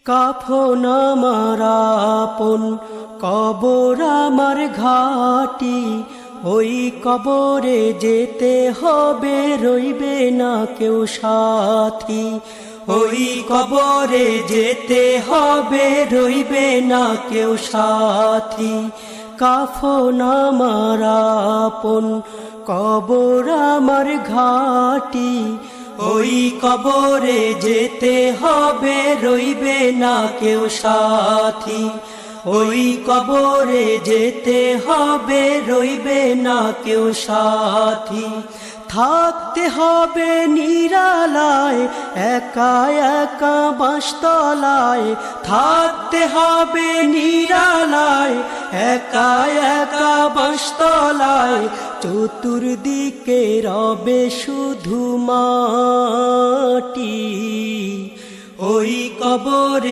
কাফন আমার আপন, কবর আমার ঘাটি, ওই কবরে যেতে হবে, রইবে না কেউ সাথী। ওই কবরে যেতে হবে, রইবে না কেউ সাথী। কাফন আমার আপন, কবর আমার ঘাটি, ওই কবরে যেতে হবে, রইবে না কেউ সাথী। ওই কবরে যেতে হবে, রইবে না কেউ সাথী। থাকতে হবে নিরালায়, একা একা বাঁশতলায়। থাকতে হবে নিরালায়, একা একা বাঁশতলায়। চতুর্দিকে রবে শুধু মাটি, ওই কবরে